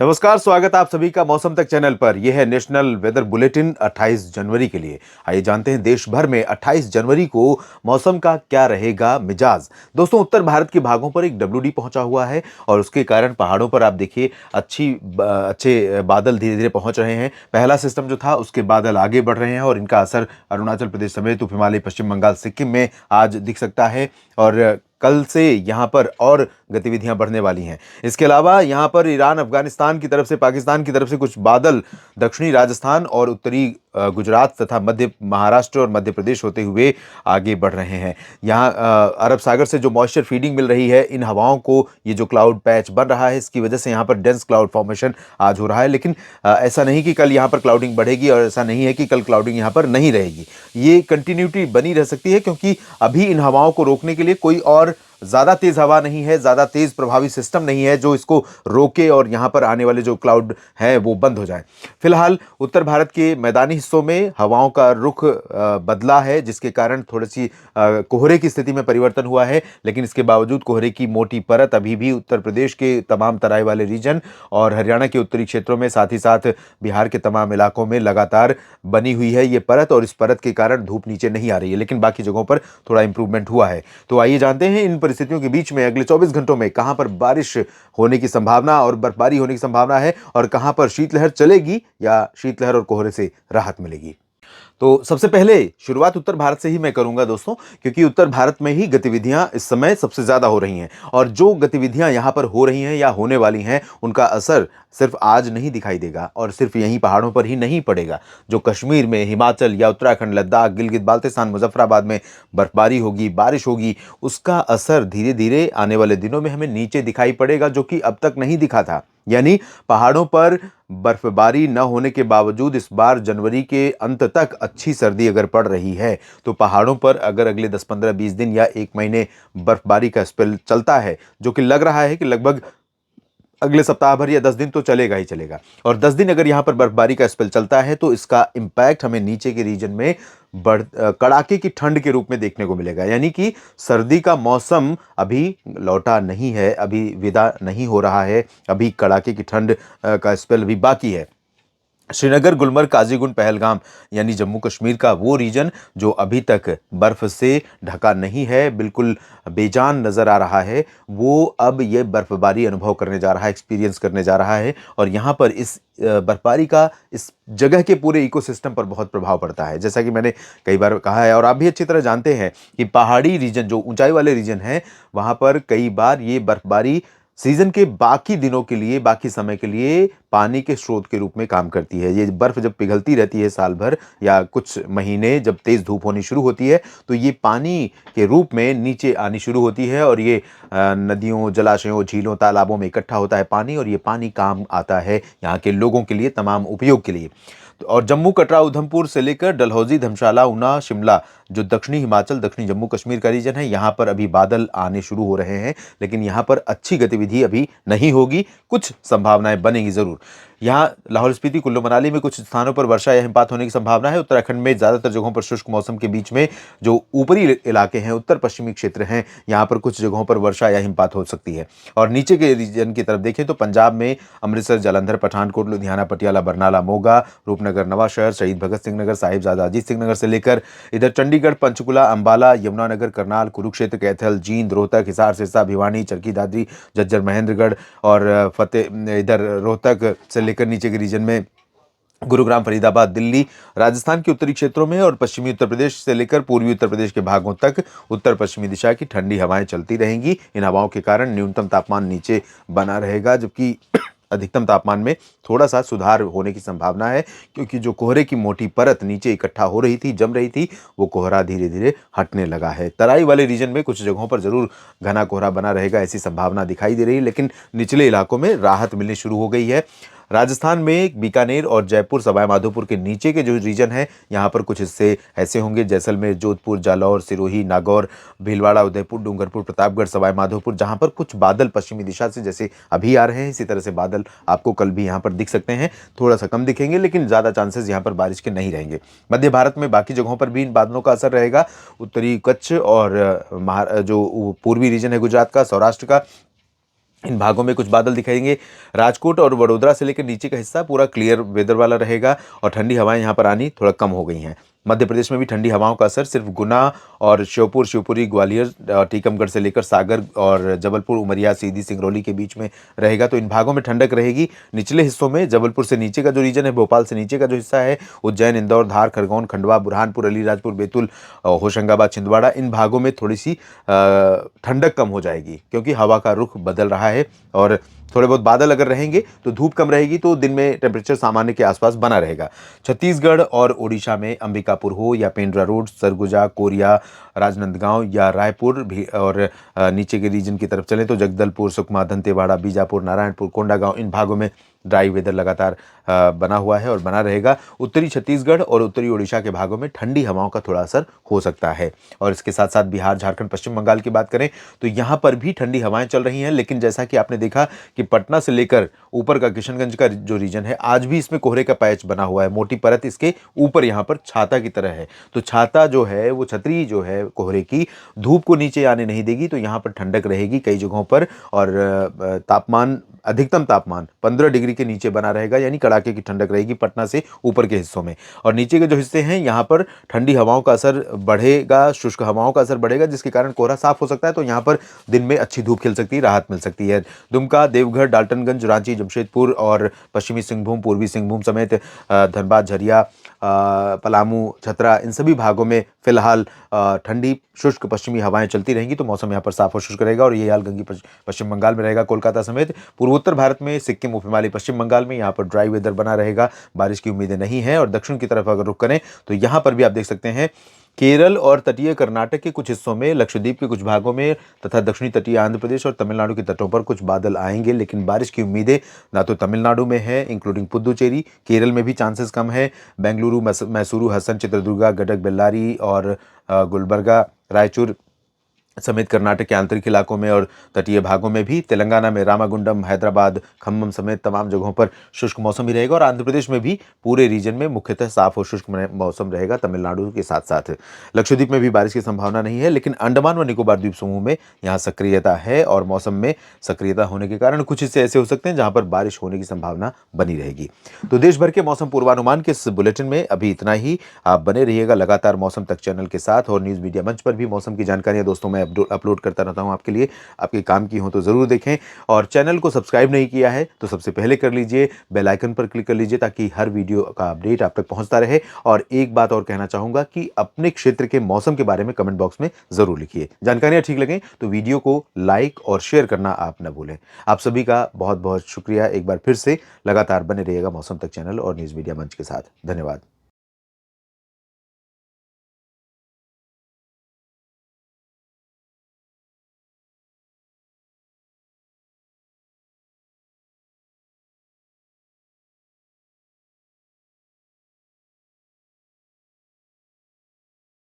नमस्कार, स्वागत आप सभी का मौसम तक चैनल पर। यह है नेशनल वेदर बुलेटिन 28 जनवरी के लिए। आइए जानते हैं देश भर में 28 जनवरी को मौसम का क्या रहेगा मिजाज। दोस्तों, उत्तर भारत के भागों पर एक डब्ल्यूडी पहुंचा हुआ है और उसके कारण पहाड़ों पर आप देखिए अच्छे बादल धीरे धीरे पहुंच रहे हैं। पहला सिस्टम जो था उसके बादल आगे बढ़ रहे हैं और इनका असर अरुणाचल प्रदेश समेत उप हिमालय, पश्चिम बंगाल, सिक्किम में आज दिख सकता है और कल से यहाँ पर और गतिविधियां बढ़ने वाली हैं। इसके अलावा यहाँ पर ईरान, अफगानिस्तान की तरफ से, पाकिस्तान की तरफ से कुछ बादल दक्षिणी राजस्थान और उत्तरी गुजरात तथा मध्य महाराष्ट्र और मध्य प्रदेश होते हुए आगे बढ़ रहे हैं। यहाँ अरब सागर से जो मॉइस्चर फीडिंग मिल रही है, इन हवाओं को ये जो क्लाउड पैच बन रहा है, इसकी वजह से यहाँ पर डेंस क्लाउड फॉर्मेशन आज हो रहा है। लेकिन ऐसा नहीं कि कल यहाँ पर क्लाउडिंग बढ़ेगी और ऐसा नहीं है कि कल क्लाउडिंग यहाँ पर नहीं रहेगी। ये कंटिन्यूटी बनी रह सकती है क्योंकि अभी इन हवाओं को रोकने के लिए कोई और ज्यादा तेज हवा नहीं है, ज्यादा तेज प्रभावी सिस्टम नहीं है जो इसको रोके और यहां पर आने वाले जो क्लाउड है वो बंद हो जाए। फिलहाल उत्तर भारत के मैदानी हिस्सों में हवाओं का रुख बदला है, जिसके कारण थोड़ी सी कोहरे की स्थिति में परिवर्तन हुआ है। लेकिन इसके बावजूद कोहरे की मोटी परत अभी भी उत्तर प्रदेश के तमाम तराई वाले रीजन और हरियाणा के उत्तरी क्षेत्रों में, साथ ही साथ बिहार के तमाम इलाकों में लगातार बनी हुई है ये परत, और इस परत के कारण धूप नीचे नहीं आ रही है। लेकिन बाकी जगहों पर थोड़ा इंप्रूवमेंट हुआ है। तो आइए जानते हैं इन परिस्थितियों के बीच में अगले 24 घंटों में कहां पर बारिश होने की संभावना और बर्फबारी होने की संभावना है और कहां पर शीतलहर चलेगी या शीतलहर और कोहरे से राहत मिलेगी। तो सबसे पहले शुरुआत उत्तर भारत से ही मैं करूंगा दोस्तों, क्योंकि उत्तर भारत में ही गतिविधियां इस समय सबसे ज्यादा हो रही हैं और जो गतिविधियां यहां पर हो रही हैं या होने वाली हैं उनका असर सिर्फ आज नहीं दिखाई देगा और सिर्फ यहीं पहाड़ों पर ही नहीं पड़ेगा। जो कश्मीर में, हिमाचल या उत्तराखंड, लद्दाख, गिलगित बाल्टिस्तान, मुजफ्फराबाद में बर्फबारी होगी, बारिश होगी, उसका असर धीरे धीरे आने वाले दिनों में हमें नीचे दिखाई पड़ेगा, जो कि अब तक नहीं दिखा था। यानी पहाड़ों पर बर्फबारी न होने के बावजूद इस बार जनवरी के अंत तक अच्छी सर्दी अगर पड़ रही है, तो पहाड़ों पर अगर अगले 10, 15, 20 दिन या 1 महीने बर्फबारी का स्पेल चलता है, जो कि लग रहा है कि लगभग अगले सप्ताह भर या 10 दिन तो चलेगा ही चलेगा, और 10 दिन अगर यहां पर बर्फबारी का स्पेल चलता है तो इसका इंपैक्ट हमें नीचे के रीजन में कड़ाके की ठंड के रूप में देखने को मिलेगा। यानी कि सर्दी का मौसम अभी लौटा नहीं है, अभी विदा नहीं हो रहा है, अभी कड़ाके की ठंड का स्पेल अभी बाकी है। श्रीनगर, गुलमर्ग, काजीगुंड, पहलगाम यानी जम्मू कश्मीर का वो रीजन जो अभी तक बर्फ से ढका नहीं है, बिल्कुल बेजान नजर आ रहा है, वो अब ये बर्फबारी अनुभव करने जा रहा है, एक्सपीरियंस करने जा रहा है। और यहाँ पर इस बर्फबारी का इस जगह के पूरे इकोसिस्टम पर बहुत प्रभाव पड़ता है। जैसा कि मैंने कई बार कहा है और आप भी अच्छी तरह जानते हैं कि पहाड़ी रीजन, जो ऊंचाई वाले रीजन हैं, वहां पर कई बार ये बर्फबारी सीजन के बाकी दिनों के लिए, बाकी समय के लिए पानी के स्रोत के रूप में काम करती है। ये बर्फ जब पिघलती रहती है साल भर या कुछ महीने, जब तेज धूप होनी शुरू होती है, तो ये पानी के रूप में नीचे आनी शुरू होती है और ये नदियों, जलाशयों, झीलों, तालाबों में इकट्ठा होता है पानी, और ये पानी काम आता है यहाँ के लोगों के लिए, तमाम उपयोग के लिए। और जम्मू, कटरा, उधमपुर से लेकर डलहौजी, धर्मशाला, ऊना, शिमला, जो दक्षिणी हिमाचल, दक्षिणी जम्मू कश्मीर का रीजन है, यहाँ पर अभी बादल आने शुरू हो रहे हैं। लेकिन यहाँ पर अच्छी गतिविधि अभी नहीं होगी, कुछ संभावनाएं बनेगी जरूर। यहाँ लाहौल स्पीति, कुल्लू मनाली में कुछ स्थानों पर वर्षा या हिमपात होने की संभावना है। उत्तराखंड में ज्यादातर जगहों पर शुष्क मौसम के बीच में जो ऊपरी इलाके हैं, उत्तर पश्चिमी क्षेत्र हैं, यहाँ पर कुछ जगहों पर वर्षा या हिमपात हो सकती है। और नीचे के रीजन की तरफ देखें तो पंजाब में अमृतसर, जालंधर, पठानकोट, लुधियाना, पटियाला, बरनाला, मोगा, रूपनगर, नवाशहर, शहीद भगत सिंह नगर, साहिबजादा अजीत सिंह नगर से लेकर इधर चंडीगढ़, पंचकुला, अंबाला, यमुनानगर, करनाल, कुरुक्षेत्र, कैथल, जींद, रोहतक, हिसार, सिरसा, भिवानी, चरखी दादरी, झज्जर, महेंद्रगढ़ और फतेह इधर रोहतक से लेकर नीचे के रीजन में गुरुग्राम, फरीदाबाद, दिल्ली, राजस्थान के उत्तरी क्षेत्रों में और पश्चिमी उत्तर प्रदेश से लेकर पूर्वी उत्तर प्रदेश के भागों तक उत्तर पश्चिमी दिशा की ठंडी हवाएं चलती रहेंगी। इन हवाओं के कारण न्यूनतम तापमान नीचे बना रहेगा, जबकि अधिकतम तापमान में थोड़ा सा सुधार होने की संभावना है, क्योंकि जो कोहरे की मोटी परत नीचे इकट्ठा हो रही थी, जम रही थी, वो कोहरा धीरे धीरे हटने लगा है। तराई वाले रीजन में कुछ जगहों पर जरूर घना कोहरा बना रहेगा, ऐसी संभावना दिखाई दे रही है, लेकिन निचले इलाकों में राहत मिलनी शुरू हो गई है। राजस्थान में बीकानेर और जयपुर, सवाई माधोपुर के नीचे के जो रीजन है, यहाँ पर कुछ हिस्से ऐसे होंगे, जैसलमेर, जोधपुर, जालौर, सिरोही, नागौर, भीलवाड़ा, उदयपुर, डूंगरपुर, प्रतापगढ़, सवाई माधोपुर, जहाँ पर कुछ बादल पश्चिमी दिशा से जैसे अभी आ रहे हैं, इसी तरह से बादल आपको कल भी यहाँ पर दिख सकते हैं। थोड़ा सा कम दिखेंगे, लेकिन ज़्यादा चांसेस यहाँ पर बारिश के नहीं रहेंगे। मध्य भारत में बाकी जगहों पर भी इन बादलों का असर रहेगा। उत्तरी कच्छ और जो पूर्वी रीजन है गुजरात का, सौराष्ट्र का, इन भागों में कुछ बादल दिखाएंगे। राजकोट और वडोदरा से लेकर नीचे का हिस्सा पूरा क्लियर वेदर वाला रहेगा और ठंडी हवाएं यहाँ पर आनी थोड़ा कम हो गई हैं। मध्य प्रदेश में भी ठंडी हवाओं का असर सिर्फ गुना और श्योपुर, शिवपुरी, ग्वालियर, टीकमगढ़ से लेकर सागर और जबलपुर, उमरिया, सीधी, सिंगरौली के बीच में रहेगा। तो इन भागों में ठंडक रहेगी। निचले हिस्सों में जबलपुर से नीचे का जो रीजन है, भोपाल से नीचे का जो हिस्सा है, उज्जैन, इंदौर, धार, खरगोन, खंडवा, बुरहानपुर, अलीराजपुर, बैतूल, होशंगाबाद, छिंदवाड़ा, इन भागों में थोड़ी सी ठंडक कम हो जाएगी क्योंकि हवा का रुख बदल रहा है और थोड़े बहुत बादल अगर रहेंगे तो धूप कम रहेगी, तो दिन में टेम्परेचर सामान्य के आसपास बना रहेगा। छत्तीसगढ़ और ओडिशा में अंबिकापुर हो या पेंड्रा रोड, सरगुजा, कोरिया, राजनांदगांव या रायपुर भी, और नीचे के रीजन की तरफ चलें तो जगदलपुर, सुकमा, दंतेवाड़ा, बीजापुर, नारायणपुर, कोंडागांव, इन भागों में ड्राई वेदर लगातार बना हुआ है और बना रहेगा। उत्तरी छत्तीसगढ़ और उत्तरी ओडिशा के भागों में ठंडी हवाओं का थोड़ा असर हो सकता है। और इसके साथ साथ बिहार, झारखंड, पश्चिम बंगाल की बात करें तो यहाँ पर भी ठंडी हवाएं चल रही हैं, लेकिन जैसा कि आपने देखा कि पटना से लेकर ऊपर का किशनगंज का जो रीजन है, आज भी इसमें कोहरे का पैच बना हुआ है। मोटी परत इसके ऊपर यहाँ पर छाता की तरह है। तो छाता जो है, वो छतरी जो है कोहरे की, धूप को नीचे आने नहीं देगी, तो यहाँ पर ठंडक रहेगी कई जगहों पर। और तापमान, अधिकतम तापमान 15 डिग्री के नीचे बना रहेगा, यानी कड़ाके की ठंडक रहेगी पटना से ऊपर के हिस्सों में। और नीचे के जो हिस्से हैं, यहाँ पर ठंडी हवाओं का असर बढ़ेगा, शुष्क हवाओं का असर बढ़ेगा, जिसके कारण कोहरा साफ हो सकता है। तो यहाँ पर दिन में अच्छी धूप खिल सकती है, राहत मिल सकती है। दुमका, देवघर, डाल्टनगंज, रांची, जमशेदपुर और पश्चिमी सिंहभूम, पूर्वी सिंहभूम समेत धनबाद, झरिया, पलामू, छतरा, इन सभी भागों में फिलहाल ठंडी शुष्क पश्चिमी हवाएं चलती रहेंगी। तो मौसम यहाँ पर साफ और शुष्क रहेगा और ये हाल गंगी पश्चिम बंगाल में रहेगा, कोलकाता समेत पूर्वोत्तर भारत में, सिक्किम, उप हिमालय, पश्चिम बंगाल में यहाँ पर ड्राई वेदर बना रहेगा, बारिश की उम्मीदें नहीं है। और दक्षिण की तरफ अगर रुख करें तो यहाँ पर भी आप देख सकते हैं केरल और तटीय कर्नाटक के कुछ हिस्सों में, लक्षद्वीप के कुछ भागों में तथा दक्षिणी तटीय आंध्र प्रदेश और तमिलनाडु के तटों पर कुछ बादल आएंगे, लेकिन बारिश की उम्मीदें ना तो तमिलनाडु में है, इंक्लूडिंग पुदुचेरी, केरल में भी चांसेस कम है। बेंगलुरु, मैसूरू, हसन, चित्रदुर्गा, गडक, बेल्लारी और गुलबर्गा, रायचूर समेत कर्नाटक के आंतरिक इलाकों में और तटीय भागों में भी, तेलंगाना में रामागुंडम, हैदराबाद, खम्मम समेत तमाम जगहों पर शुष्क मौसम ही रहेगा। और आंध्र प्रदेश में भी पूरे रीजन में मुख्यतः साफ और शुष्क मौसम रहेगा, तमिलनाडु के साथ साथ। लक्षद्वीप में भी बारिश की संभावना नहीं है, लेकिन अंडमान व निकोबार द्वीप समूह में यहाँ सक्रियता है और मौसम में सक्रियता होने के कारण कुछ हिस्से ऐसे हो सकते हैं जहाँ पर बारिश होने की संभावना बनी रहेगी। तो देश भर के मौसम पूर्वानुमान के इस बुलेटिन में अभी इतना ही। आप बने रहिएगा लगातार मौसम तक चैनल के साथ, और न्यूज़ मीडिया मंच पर भी मौसम की जानकारियाँ दोस्तों मैं अपलोड करता रहता हूं आपके लिए। आपके काम की हो तो ज़रूर देखें, और चैनल को सब्सक्राइब नहीं किया है तो सबसे पहले कर लीजिए, बेल आइकन पर क्लिक कर लीजिए ताकि हर वीडियो का अपडेट आप तक पहुंचता रहे। और एक बात और कहना चाहूँगा कि अपने क्षेत्र के मौसम के बारे में कमेंट बॉक्स में ज़रूर लिखिए। जानकारियाँ ठीक लगें तो वीडियो को लाइक और शेयर करना आप न भूलें। आप सभी का बहुत बहुत शुक्रिया। एक बार फिर से लगातार बने रहिएगा मौसम तक चैनल और न्यूज़ मीडिया मंच के साथ। धन्यवाद।